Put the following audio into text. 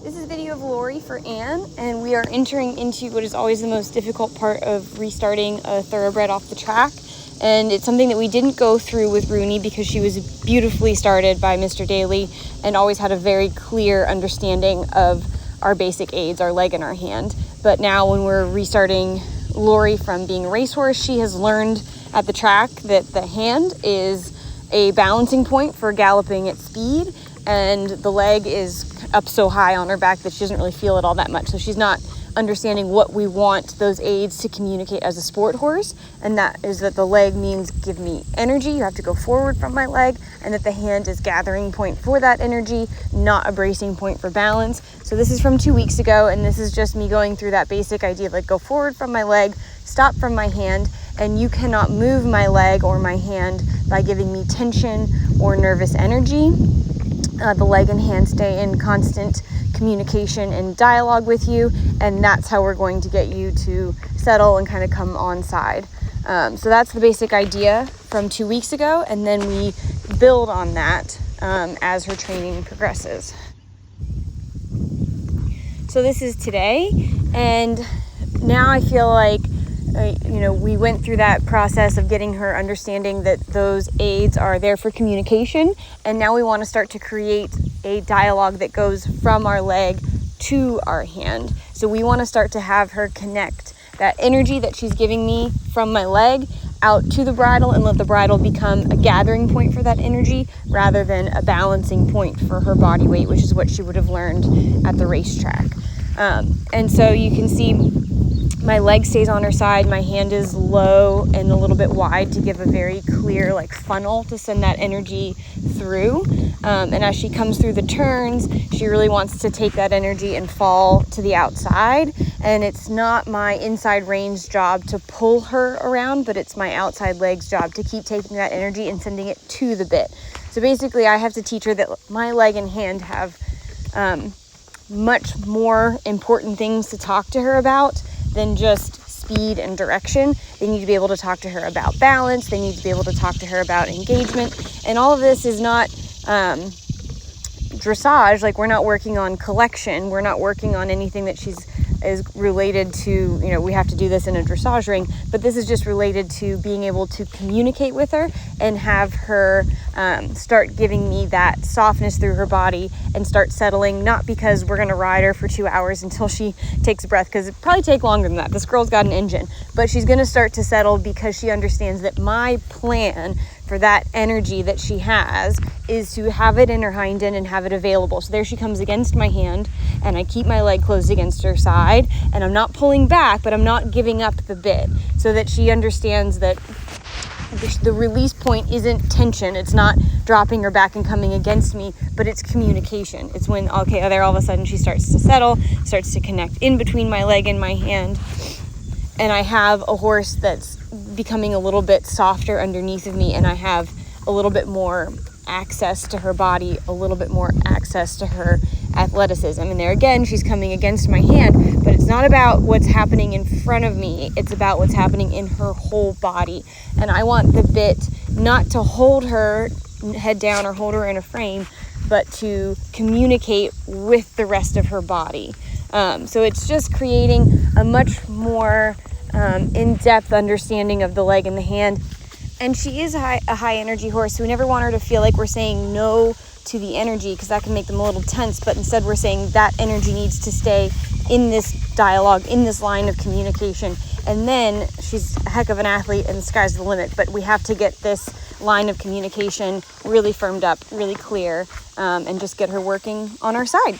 This is a video of Lauri for Anne, and we are entering into what is always the most difficult part of restarting a thoroughbred off the track. And it's something that we didn't go through with Rooney because she was beautifully started by Mr. Daly and always had a very clear understanding of our basic aids, our leg and our hand. But now when we're restarting Lauri from being a racehorse, she has learned at the track that the hand is a balancing point for galloping at speed, and the leg is up so high on her back that she doesn't really feel it all that much. So she's not understanding what we want those aids to communicate as a sport horse, and that is that the leg means give me energy, you have to go forward from my leg, and that the hand is gathering point for that energy, not a bracing point for balance. So this is from 2 weeks ago, and this is just me going through that basic idea of like go forward from my leg, stop from my hand, and you cannot move my leg or my hand by giving me tension or nervous energy. The leg and hand stay in constant communication and dialogue with you, and that's how we're going to get you to settle and kind of come on side. So that's the basic idea from 2 weeks ago, and then we build on that as her training progresses. So this is today, and now I feel like we went through that process of getting her understanding that those aids are there for communication, and now we want to start to create a dialogue that goes from our leg to our hand. So we want to start to have her connect that energy that she's giving me from my leg out to the bridle, and let the bridle become a gathering point for that energy rather than a balancing point for her body weight, which is what she would have learned at the racetrack. And so you can see my leg stays on her side, my hand is low and a little bit wide to give a very clear funnel to send that energy through. And as she comes through the turns, she really wants to take that energy and fall to the outside. And it's not my inside reins job to pull her around, but it's my outside leg's job to keep taking that energy and sending it to the bit. So basically I have to teach her that my leg and hand have much more important things to talk to her about than just speed and direction. They need to be able to talk to her about balance. They need to be able to talk to her about engagement. And all of this is not dressage. We're not working on collection. We're not working on anything that is related to, we have to do this in a dressage ring, but this is just related to being able to communicate with her and have her start giving me that softness through her body and start settling, not because we're going to ride her for 2 hours until she takes a breath, because it'd probably take longer than that. This girl's got an engine, but she's going to start to settle because she understands that my plan for that energy that she has is to have it in her hind end and have it available. So there she comes against my hand, and I keep my leg closed against her side, and I'm not pulling back, but I'm not giving up the bit, so that she understands that the release point isn't tension. It's not dropping her back and coming against me, but it's communication. It's when, there all of a sudden she starts to settle, starts to connect in between my leg and my hand, and I have a horse that's becoming a little bit softer underneath of me, and I have a little bit more access to her body, a little bit more access to her athleticism. And there again, she's coming against my hand, but it's not about what's happening in front of me, it's about what's happening in her whole body. And I want the bit not to hold her head down or hold her in a frame, but to communicate with the rest of her body. So it's just creating a much more in-depth understanding of the leg and the hand. And she is a high energy horse, so we never want her to feel like we're saying no to the energy, because that can make them a little tense, but instead we're saying that energy needs to stay in this dialogue, in this line of communication. And then she's a heck of an athlete and the sky's the limit, but we have to get this line of communication really firmed up, really clear, and just get her working on our side.